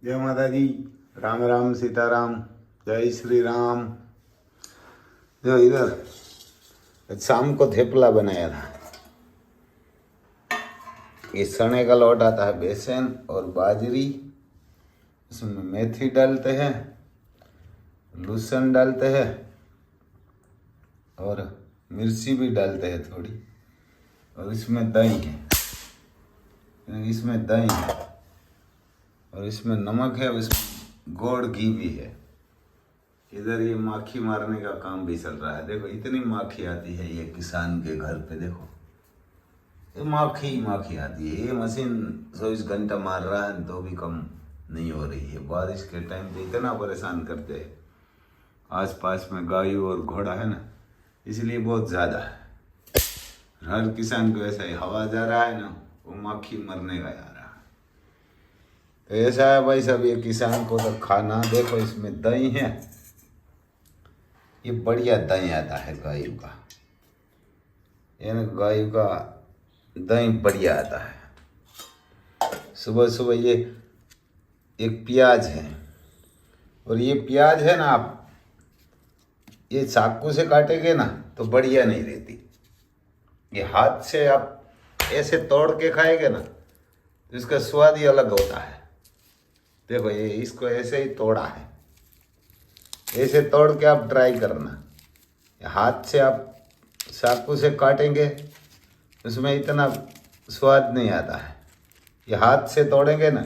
जय माता दी। राम राम सीताराम। जय श्री राम। जो इधर शाम को थेपला बनाया था। ये चने का लोट आता है, बेसन और बाजरी, इसमें मेथी डालते हैं, लहसुन डालते हैं और मिर्ची भी डालते हैं थोड़ी, और इसमें दही है, इसमें दही है और इसमें नमक है, और इसमें गोड़ घी भी है। इधर ये माखी मारने का काम भी चल रहा है। देखो इतनी माखी आती है ये किसान के घर पे। देखो ये माखी माखी आती है। ये मशीन 24 घंटा मार रहा है तो भी कम नहीं हो रही है। बारिश के टाइम पे इतना परेशान करते हैं। आस पास में गाय और घोड़ा है ना, इसलिए बहुत ज़्यादा है। हर किसान को ऐसा ही हवा जा रहा है ना, वो माखी मरने का जा रहा है। तो ऐसा है भाई साहब, ये किसान को तो खाना। देखो इसमें दही है, ये बढ़िया दही आता है गाय का, यानी गाय का दही बढ़िया आता है। सुबह सुबह ये एक प्याज है, और ये प्याज है ना, आप ये चाकू से काटेंगे ना तो बढ़िया नहीं रहती। ये हाथ से आप ऐसे तोड़ के खाएंगे ना तो इसका स्वाद ही अलग होता है। देखो ये इसको ऐसे ही तोड़ा है, ऐसे तोड़ के आप ट्राई करना। हाथ से आप चाकू से काटेंगे उसमें इतना स्वाद नहीं आता है। ये हाथ से तोड़ेंगे ना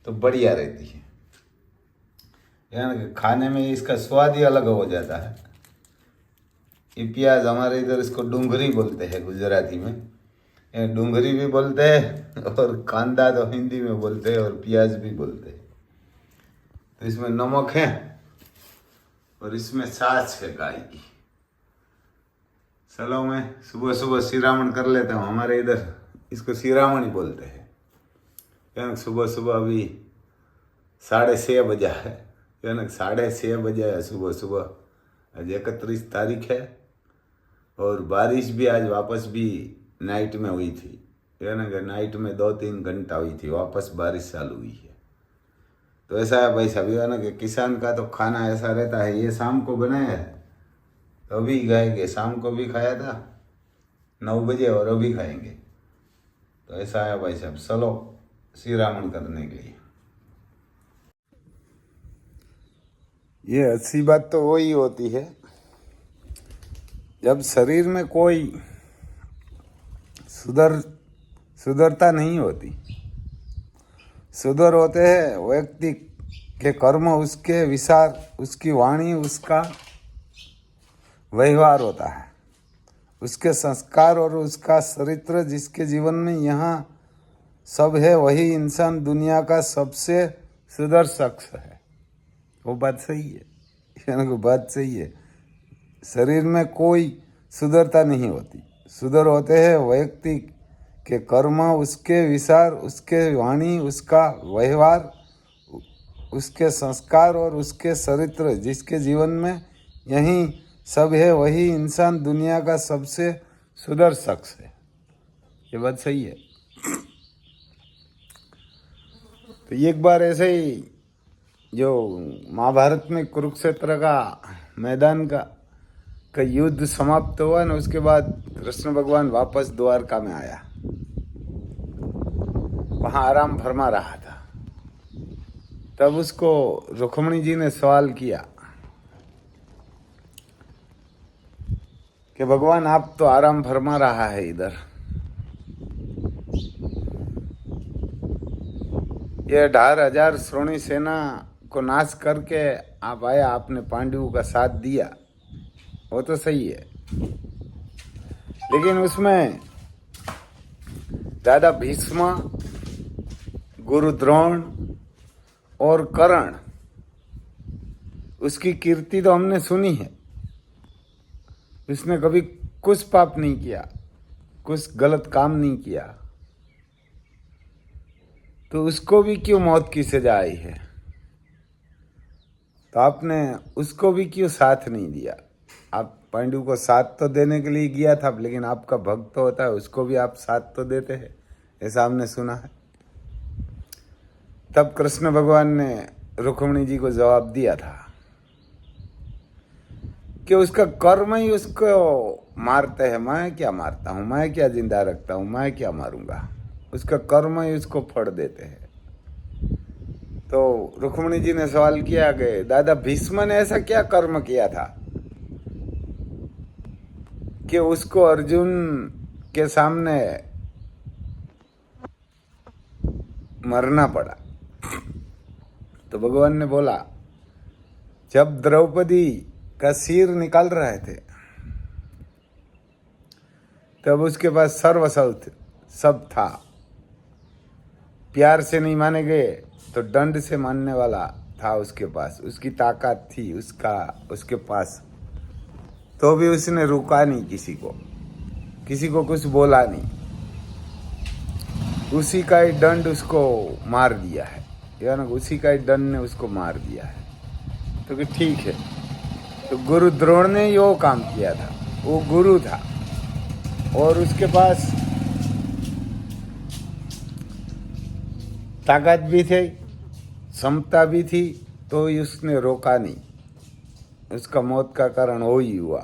तो बढ़िया रहती है, यानी खाने में इसका स्वाद ही अलग हो जाता है। ये प्याज हमारे इधर इसको डूंगरी बोलते हैं गुजराती में, ये डूंगरी भी बोलते हैं और कांदा तो हिंदी में बोलते हैं और प्याज भी बोलते हैं। तो इसमें नमक है और इसमें छाछ है गाय की। चलो मैं सुबह सुबह शिरामण कर लेता हूँ। हमारे इधर इसको शिरामण ही बोलते हैं। यानी सुबह सुबह अभी 6:30 बजा है, यानी 6:30 बजे है सुबह सुबह। आज 31 तारीख है और बारिश भी आज वापस भी नाइट में हुई थी, यानी कि नाइट में 2-3 घंटा हुई थी, वापस बारिश चालू हुई है। तो ऐसा है भाई साहब, ना कि किसान का तो खाना ऐसा रहता है। ये शाम को बनाया है तो अभी खाएंगे, शाम को भी खाया था 9 बजे और अभी खाएंगे। तो ऐसा है भाई साहब, चलो श्रीरामन करने के लिए। ये अच्छी बात तो वही होती है जब शरीर में कोई सुधरता नहीं होती। सुधर होते हैं व्यक्ति के कर्म, उसके विचार, उसकी वाणी, उसका व्यवहार होता है, उसके संस्कार और उसका चरित्र। जिसके जीवन में यहाँ सब है वही इंसान दुनिया का सबसे सुधर शख्स है। वो बात सही है, यानी वो बात सही है। शरीर में कोई सुधरता नहीं होती। सुधर होते हैं व्यक्ति के कर्म, उसके विचार, उसके वाणी, उसका व्यवहार, उसके संस्कार और उसके चरित्र। जिसके जीवन में यही सब है वही इंसान दुनिया का सबसे सुधर शख्स है। ये बात सही है। तो एक बार ऐसे ही जो महाभारत में कुरुक्षेत्र का मैदान का युद्ध समाप्त हुआ ना, उसके बाद कृष्ण भगवान वापस द्वारका में आया, वहाँ आराम फरमा रहा था। तब उसको रुक्मिणी जी ने सवाल किया कि भगवान आप तो आराम फरमा रहा है इधर, ये 18,000 श्रोणी सेना को नाश करके आप आया, आपने पांडवों का साथ दिया, वो तो सही है, लेकिन उसमें दादा भीष्म, गुरु द्रोण और कर्ण, उसकी कीर्ति तो हमने सुनी है। उसने कभी कुछ पाप नहीं किया, कुछ गलत काम नहीं किया, तो उसको भी क्यों मौत की सजा आई है? तो आपने उसको भी क्यों साथ नहीं दिया? आप पांडु को साथ तो देने के लिए गया था, लेकिन आपका भक्त तो होता है, उसको भी आप साथ तो देते हैं, ऐसा हमने सुना है। तब कृष्ण भगवान ने रुक्मिणी जी को जवाब दिया था कि उसका कर्म ही उसको मारते हैं। मैं क्या मारता हूँ, मैं क्या जिंदा रखता हूँ, मैं क्या मारूंगा। उसका कर्म ही उसको फड़ देते हैं। तो रुक्मिणी जी ने सवाल किया कि दादा भीष्म ने ऐसा क्या कर्म किया था कि उसको अर्जुन के सामने मरना पड़ा। तो भगवान ने बोला, जब द्रौपदी का सिर निकाल रहे थे तब उसके पास सर्वसौथ सब था। प्यार से नहीं माने गए तो दंड से मानने वाला था उसके पास, उसकी ताकत थी उसके पास। तो भी उसने रुका नहीं, किसी को कुछ बोला नहीं। उसी का ही दंड उसको मार दिया है, यानी उसी का ही दंड ने उसको मार दिया है। तो कि ठीक है। तो गुरु द्रोण ने यो काम किया था, वो गुरु था और उसके पास ताकत भी थी, क्षमता भी थी, तो उसने रोका नहीं। उसका मौत का कारण वो ही हुआ।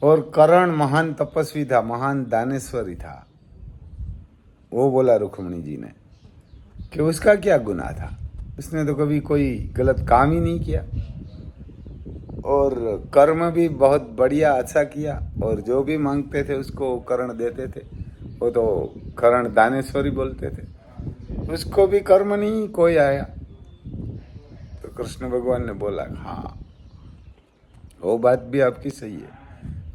और कर्ण महान तपस्वी था, महान दानेश्वरी था। वो बोला रुक्मिणी जी ने कि उसका क्या गुनाह था, उसने तो कभी कोई गलत काम ही नहीं किया और कर्म भी बहुत बढ़िया अच्छा किया। और जो भी मांगते थे उसको कर्ण देते थे। वो तो कर्ण दानेश्वरी बोलते थे। उसको भी कर्म नहीं कोई आया। तो कृष्ण भगवान ने बोला, हाँ वो बात भी आपकी सही है,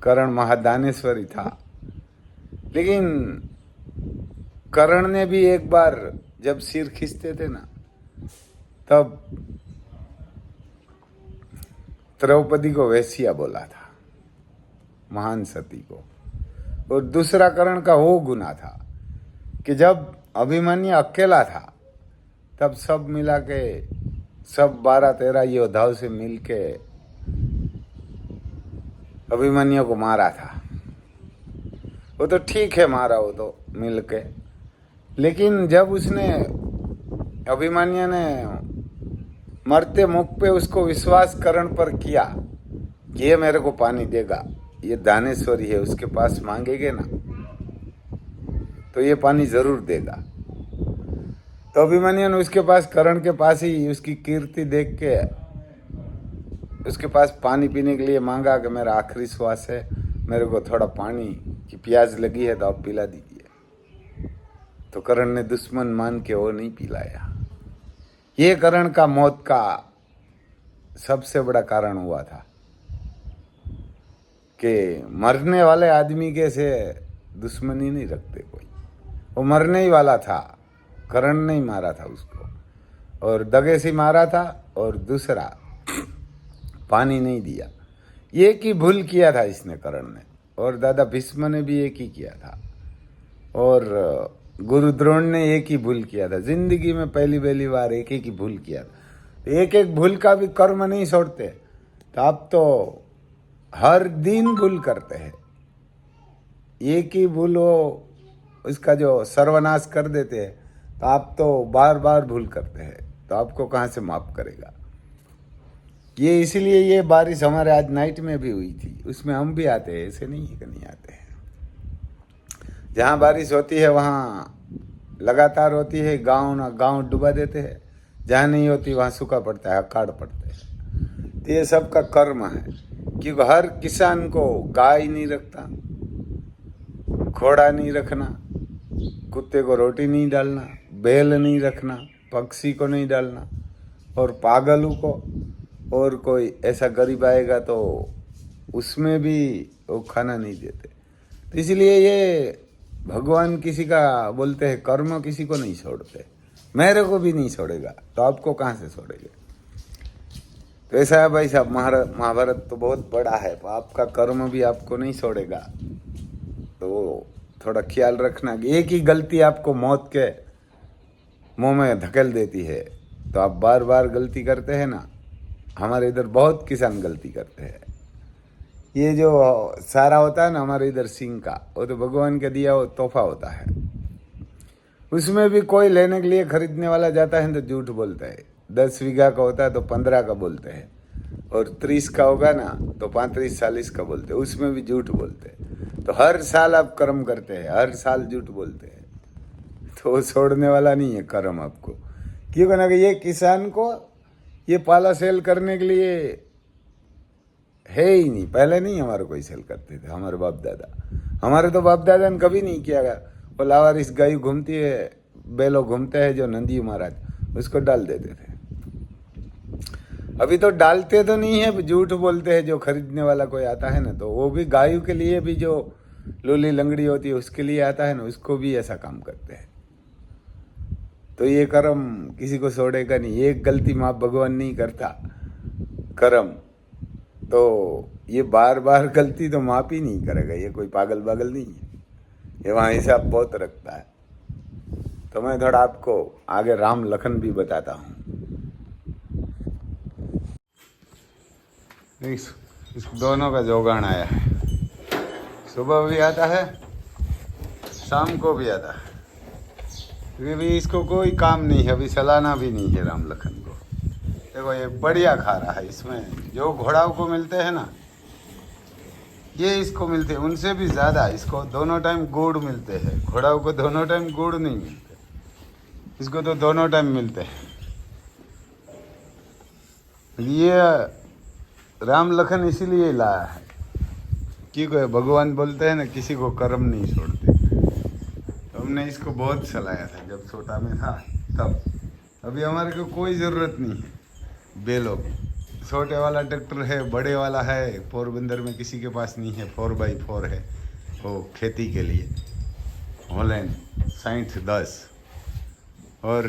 कर्ण महादानेश्वरी था। लेकिन कर्ण ने भी एक बार जब सिर खींचते थे ना, तब द्रौपदी को वैश्या बोला था, महान सती को। और दूसरा कर्ण का वो गुना था कि जब अभिमन्यु अकेला था तब सब मिला के, सब 12-13 योद्धाओं से मिलके अभिमन्यु को मारा था। वो तो ठीक है, मारा वो तो मिलके। लेकिन जब उसने अभिमन्यु ने मरते मुख पे उसको विश्वास करण पर किया कि ये मेरे को पानी देगा, ये दानेश्वरी है, उसके पास मांगेंगे ना तो ये पानी जरूर देगा। तो अभिमन्यु ने उसके पास, कर्ण के पास ही उसकी कीर्ति देख के उसके पास पानी पीने के लिए मांगा कि मेरा आखिरी श्वास है, मेरे को थोड़ा पानी की प्यास लगी है तो आप पिला दीजिए। तो कर्ण ने दुश्मन मान के वो नहीं पिलाया। ये कर्ण का मौत का सबसे बड़ा कारण हुआ था कि मरने वाले आदमी के से दुश्मनी नहीं रखते कोई। वो मरने ही वाला था, कर्ण ने ही मारा था उसको, और दगे से मारा था। और दूसरा पानी नहीं दिया। एक ही भूल किया था इसने, कर्ण ने। और दादा भीष्म ने भी एक ही किया था। और गुरु द्रोण ने एक ही भूल किया था। जिंदगी में पहली बार एक ही भूल किया था। एक एक भूल का भी कर्म नहीं छोड़ते। तो आप तो हर दिन भूल करते हैं। एक ही भूल हो उसका जो सर्वनाश कर देते हैं, तो आप तो बार बार भूल करते हैं, तो आपको कहाँ से माफ करेगा। ये इसीलिए ये बारिश हमारे आज नाइट में भी हुई थी, उसमें हम भी आते हैं, ऐसे नहीं है कि नहीं आते हैं। जहाँ बारिश होती है वहाँ लगातार होती है, गांव ना गांव डुबा देते हैं। जहाँ नहीं होती वहाँ सूखा पड़ता है, अकाड़ पड़ते हैं। तो ये सब का कर्म है, क्योंकि हर किसान को गाय नहीं रखता, घोड़ा नहीं रखना, कुत्ते को रोटी नहीं डालना, बैल नहीं रखना, पक्षी को नहीं डालना, और पागलों को, और कोई ऐसा गरीब आएगा तो उसमें भी वो खाना नहीं देते। तो इसलिए ये भगवान किसी का बोलते हैं कर्म किसी को नहीं छोड़ते। मेरे को भी नहीं छोड़ेगा तो आपको कहाँ से छोड़ेगा। तो ऐसा है भाई साहब, महाभारत तो बहुत बड़ा है, तो आपका कर्म भी आपको नहीं छोड़ेगा। तो थोड़ा ख्याल रखना कि एक ही गलती आपको मौत के मुंह में धकेल देती है। तो आप बार बार गलती करते हैं ना। हमारे इधर बहुत किसान गलती करते हैं। ये जो सारा होता है ना हमारे इधर सिंह का, वो तो भगवान का दिया वो तोहफा होता है। उसमें भी कोई लेने के लिए खरीदने वाला जाता है तो झूठ बोलता है। 10 बीघा का होता है तो 15 का बोलते हैं, और 30 का होगा ना तो 35-40 का बोलते हैं, उसमें भी झूठ बोलते हैं। तो हर साल आप कर्म करते हैं, हर साल झूठ बोलते हैं, तो वो छोड़ने वाला नहीं है कर्म आपको। क्यों ना कि ये किसान को ये पाला सेल करने के लिए है ही नहीं। पहले नहीं हमारे कोई सेल करते थे, हमारे बाप दादा। हमारे तो बाप दादा ने कभी नहीं किया। वो लावारिस गाय घूमती है, बैलो घूमते हैं जो नंदी महाराज, उसको डाल देते थे। अभी तो डालते तो नहीं है, झूठ बोलते हैं। जो खरीदने वाला कोई आता है ना, तो वो भी गायों के लिए भी जो लूली लंगड़ी होती है उसके लिए आता है ना, उसको भी ऐसा काम करते हैं। तो ये कर्म किसी को छोड़ेगा नहीं। एक गलती माफ भगवान नहीं करता कर्म, तो ये बार बार गलती तो माफ ही नहीं करेगा। ये कोई पागल बागल नहीं है, ये वहाँ हिसाब बहुत रखता है। तो मैं थोड़ा आपको आगे राम लखन भी बताता हूँ। इस दोनों का जोगान आया है, सुबह भी आता है, शाम को भी आता है। क्योंकि भी इसको कोई काम नहीं है, अभी चलाना भी नहीं है राम लखन को। देखो ये बढ़िया खा रहा है। इसमें जो घोड़ाओं को मिलते हैं ना, ये इसको मिलते हैं उनसे भी ज़्यादा। इसको दोनों टाइम गुड़ मिलते हैं, घोड़ाओं को दोनों टाइम गुड़ नहीं मिलते, इसको तो दोनों टाइम मिलते हैं। ये राम लखन इसीलिए लाया है, क्योंकि भगवान बोलते हैं ना, किसी को कर्म नहीं छोड़ते। तो हमने इसको बहुत चलाया था जब छोटा में था तब। अभी हमारे को कोई ज़रूरत नहीं है बैलों की। छोटे वाला ट्रैक्टर है, बड़े वाला है, पोरबंदर में किसी के पास नहीं है, 4x4 है वो खेती के लिए, हॉलैंड 60-10। और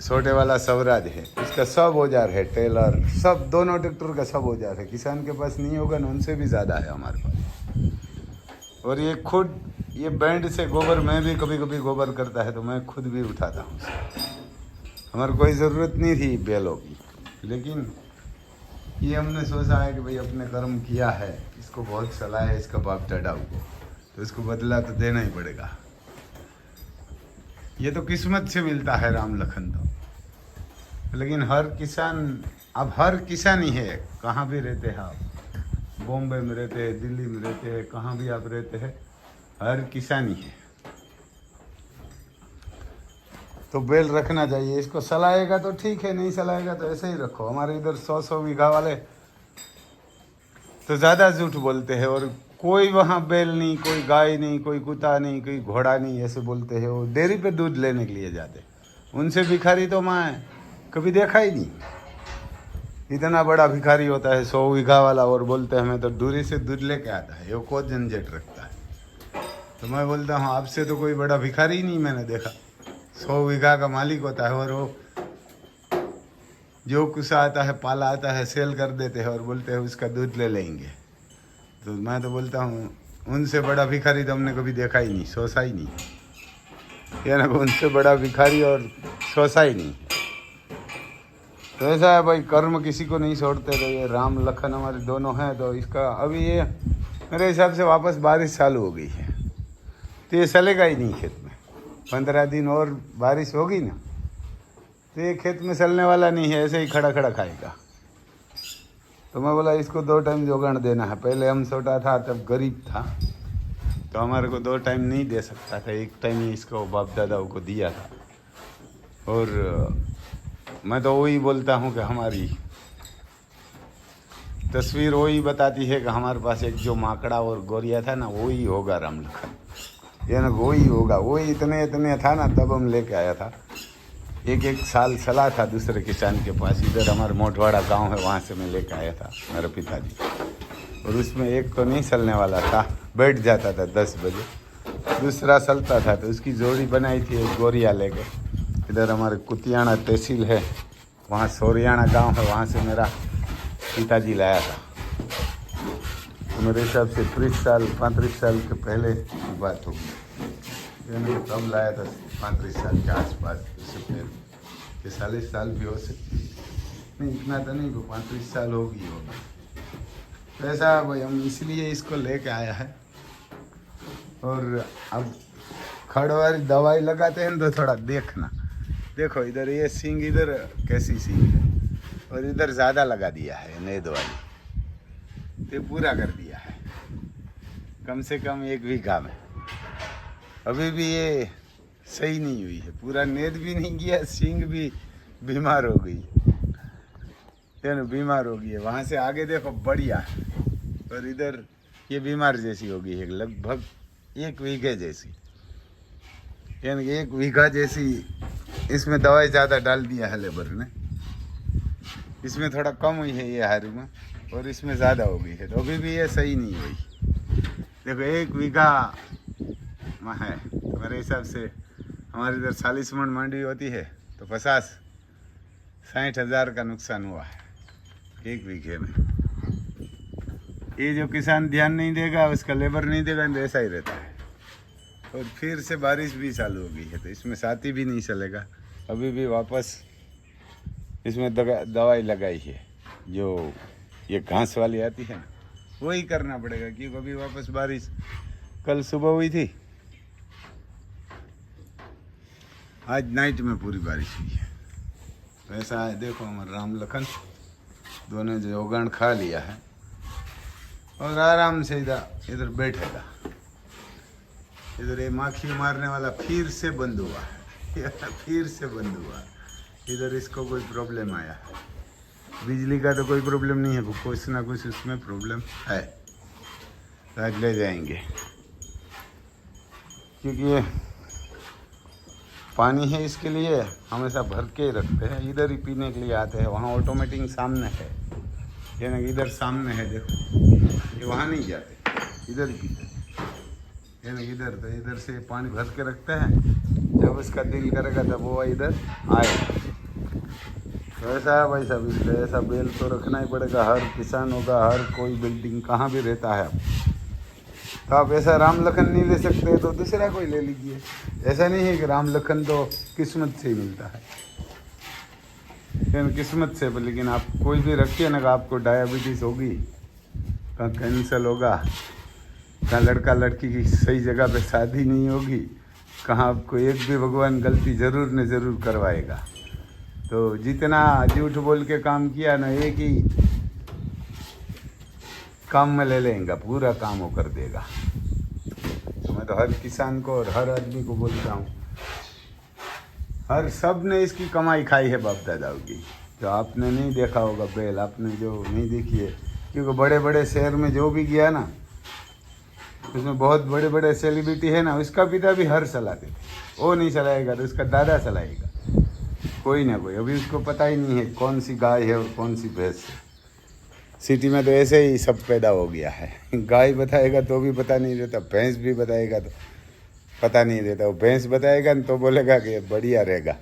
छोटे वाला स्वराज है, इसका सब औजार है, टेलर सब, दोनों ट्रैक्टर का सब औजार है। किसान के पास नहीं होगा ना, उनसे भी ज़्यादा है हमारे पास। और ये खुद ये बैंड से गोबर, मैं भी कभी कभी गोबर करता है तो मैं खुद भी उठाता हूँ। हमारे कोई ज़रूरत नहीं थी बैलों की, लेकिन ये हमने सोचा है कि भाई अपने कर्म किया है, इसको बहुत सलाह है इसका बाप दादाओं को, तो इसको बदला तो देना ही पड़ेगा। ये तो किस्मत से मिलता है राम लखन तो। लेकिन हर किसान, अब हर किसान ही है, कहाँ भी रहते हैं आप, बॉम्बे में रहते हैं, दिल्ली में रहते हैं, कहाँ भी आप रहते हैं, हर किसान ही है। तो बैल रखना चाहिए। इसको सलाएगा तो ठीक है, नहीं सलाएगा तो ऐसे ही रखो। हमारे इधर 100 बीघा वाले तो ज़्यादा झूठ बोलते हैं, और कोई वहाँ बैल नहीं, कोई गाय नहीं, कोई कुत्ता नहीं, कोई घोड़ा नहीं, ऐसे बोलते हैं। वो डेयरी पे दूध लेने के लिए जाते, उनसे भिखारी तो मैं कभी देखा ही नहीं। इतना बड़ा भिखारी होता है 100 बीघा वाला, और बोलते हैं मैं तो दूरी से दूध लेके आता है, वो को झंझट रखता है। तो मैं बोलता हूँ आपसे तो कोई बड़ा भिखारी ही नहीं मैंने देखा। 100 बीघा का मालिक होता है, और वो जो कुछ आता है, पाला आता है, सेल कर देते हैं और बोलते हैं उसका दूध ले लेंगे। तो मैं तो बोलता हूँ उनसे बड़ा भिखारी तो हमने कभी देखा ही नहीं, सोचा ही नहीं, या ना उनसे बड़ा भिखारी और सोचा ही नहीं। तो ऐसा है भाई, कर्म किसी को नहीं छोड़ते। तो ये राम लखन हमारे दोनों हैं, तो इसका अभी ये मेरे हिसाब से वापस बारिश चालू हो गई है, तो ये चलेगा ही नहीं खेत में। 15 दिन और बारिश होगी ना, तो ये खेत में चलने वाला नहीं है, ऐसे ही खड़ा खड़ा खाएगा। तो मैं बोला इसको 2 टाइम जोगान देना है। पहले हम छोटा था तब गरीब था, तो हमारे को 2 टाइम नहीं दे सकता था, 1 टाइम ही इसको बाप दादाओं को दिया था। और मैं तो वही बोलता हूँ कि हमारी तस्वीर वही बताती है कि हमारे पास एक जो माकड़ा और गोरिया था ना, वही होगा राम लखन, या ना वही होगा। वही इतने इतने था ना, तब हम लेके आया था। 1 साल चला था दूसरे किसान के पास, इधर हमारे मोटवाड़ा गांव है, वहाँ से मैं लेके आया था मेरे पिताजी। और उसमें एक तो नहीं चलने वाला था, बैठ जाता था 10 बजे, दूसरा चलता था। तो उसकी जोड़ी बनाई थी एक गोरिया लेके। इधर हमारे कुतियाना तहसील है, वहाँ सोरियाना गांव है, वहाँ से मेरा पिताजी लाया था। तो मेरे हिसाब से 35 साल के पहले की बात होगी, मैंने कब लाया था, 35 साल के आसपास। इससे पहले 40 साल भी हो सकती, नहीं इतना तो नहीं, 35 साल होगी होगा। तो ऐसा भाई हम इसलिए इसको लेके आया है। और अब खड़ वाली दवाई लगाते हैं तो थोड़ा देखना। देखो इधर ये सींग, इधर कैसी सींग है, और इधर ज़्यादा लगा दिया है नेद वाली, तो पूरा कर दिया है कम से कम 1 बीघा में। अभी भी ये सही नहीं हुई है, पूरा नेद भी नहीं किया, सींग भी बीमार हो गई, बीमार हो गई है। वहाँ से आगे देखो बढ़िया है, और इधर ये बीमार जैसी हो गई है, लगभग 1 बीघे जैसी, यानी 1 बीघा जैसी। इसमें दवाई ज़्यादा डाल दिया है लेबर ने, इसमें थोड़ा कम हुई है ये हारू में, और इसमें ज़्यादा हो गई है, तो अभी भी ये सही नहीं हुई। देखो 1 बीघा में है, तो मेरे हिसाब से हमारे इधर 40 मन मंडी होती है, तो 50-60 हज़ार का नुकसान हुआ है 1 बीघे में। ये जो किसान ध्यान नहीं देगा, उसका लेबर नहीं देगा, तो ऐसा ही रहता है। और फिर से बारिश भी चालू हो गई है, तो इसमें साथी भी नहीं चलेगा। अभी भी वापस इसमें दवाई लगाई है, जो ये घास वाली आती है ना, वही करना पड़ेगा, क्योंकि अभी वापस बारिश कल सुबह हुई थी, आज नाइट में पूरी बारिश हुई है। तो ऐसा है, देखो हमारे राम लखन दोनों जोगान खा लिया है, और आराम से इधर बैठेगा। इधर ये माखी मारने वाला फिर से बंद हुआ है, फिर से बंद हुआ। इधर इसको कोई प्रॉब्लम आया है, बिजली का तो कोई प्रॉब्लम नहीं है, कुछ ना कुछ उसमें प्रॉब्लम है, आज ले जाएंगे। क्योंकि ये पानी है, इसके लिए हमेशा भर के ही रखते हैं, इधर ही पीने के लिए आते हैं। वहाँ ऑटोमेटिक सामने है, यानी इधर सामने है, देखो ये वहाँ नहीं जाते, इधर ही पीते, यानी इधर। तो इधर से पानी भर के रखते हैं, जब उसका दिल करेगा तब वो इधर आएगा। तो ऐसा है भाई साहब, इसलिए ऐसा बेल तो रखना ही पड़ेगा। हर किसान होगा, हर कोई बिल्डिंग कहाँ भी रहता है, तो आप ऐसा राम लखन नहीं ले सकते तो दूसरा कोई ले लीजिए। ऐसा नहीं है कि राम लखन तो किस्मत से ही मिलता है, लेकिन किस्मत से, लेकिन आप कोई भी रखिए ना, आपको डायबिटीज़ होगी, कहाँ कैंसर होगा, कहाँ लड़का लड़की की सही जगह पे शादी नहीं होगी, कहाँ आपको एक भी भगवान गलती ज़रूर न ज़रूर करवाएगा। तो जितना झूठ बोल के काम किया ना, एक ही काम में ले लेंगे, पूरा काम वो कर देगा। तो मैं तो हर किसान को और हर आदमी को बोलता हूँ, हर सब ने इसकी कमाई खाई है बाप दादाओं की। तो आपने नहीं देखा होगा बैल, आपने जो नहीं देखी है, क्योंकि बड़े बड़े शहर में जो भी गया ना, उसमें बहुत बड़े बड़े सेलिब्रिटी है ना, उसका पिता भी हर चलाते थे, वो नहीं चलाएगा तो उसका दादा चलाएगा, कोई ना कोई। अभी उसको पता ही नहीं है कौन सी गाय है और कौन सी भैंस है। सिटी में तो ऐसे ही सब पैदा हो गया है, गाय बताएगा तो भी पता नहीं रहता, भैंस भी बताएगा तो पता नहीं रहता। वो भैंस बताएगा तो बोलेगा कि बढ़िया रहेगा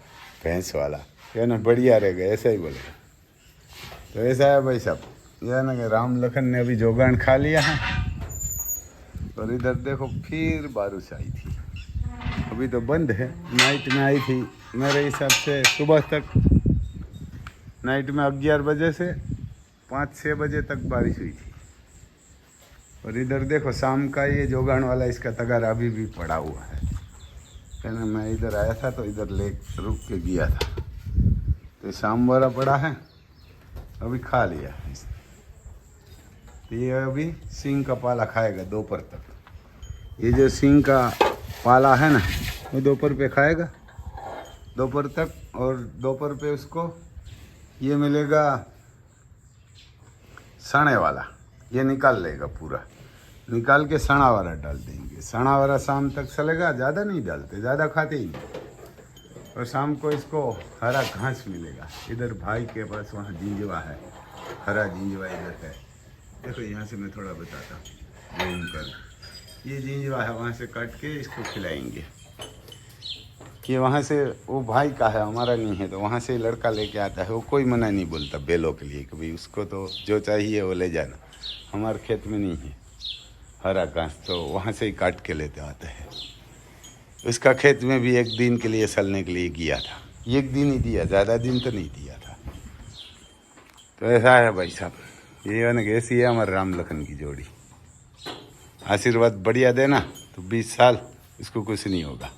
भैंस वाला, या ना बढ़िया रहेगा, ऐसा ही बोलेगा। तो ऐसा है भाई साहब, यह ना कि राम लखन ने अभी जोगान खा लिया है, और इधर देखो फिर बारिश आई थी, अभी तो बंद है। नाइट में आई थी मेरे हिसाब से सुबह तक, नाइट में 11 बजे से 5-6 बजे तक बारिश हुई थी। और इधर देखो शाम का ये जोगान वाला इसका तगारा अभी भी पड़ा हुआ है, ना मैं इधर आया था तो इधर ले रुक के गया था, तो शाम वाला पड़ा है, अभी खा लिया है इसने। तो ये अभी सींग का पाला खाएगा दोपहर तक। ये जो सींग का पाला है ना, वो दोपहर पे खाएगा, दोपहर तक। और दोपहर पे उसको ये मिलेगा सने वाला, ये निकाल लेगा पूरा, निकाल के सना वाला डाल देंगे। सना वाला शाम तक चलेगा, ज़्यादा नहीं डालते, ज़्यादा खाते ही नहीं। और शाम को इसको हरा घास मिलेगा। इधर भाई के पास वहाँ जिंजवा है, हरा जिंजवा इधर है, देखो यहाँ से मैं थोड़ा बताता हूँ, जूम कर। ये जिंजवा है, वहाँ से काट के इसको खिलाएंगे। ये वहाँ से वो भाई का है, हमारा नहीं है, तो वहाँ से लड़का लेके आता है। वो कोई मना नहीं बोलता बैलों के लिए कि भाई उसको तो जो चाहिए वो ले जाना, हमारे खेत में नहीं है हरा घास, तो वहाँ से ही काट के लेते आते हैं। उसका खेत में भी 1 दिन के लिए चलने के लिए किया था, 1 दिन ही दिया, ज़्यादा दिन तो नहीं दिया था। तो ऐसा है भाई साहब, ये है ना, ऐसी है हमारे राम लखन की जोड़ी। आशीर्वाद बढ़िया देना तो 20 साल इसको कुछ नहीं होगा।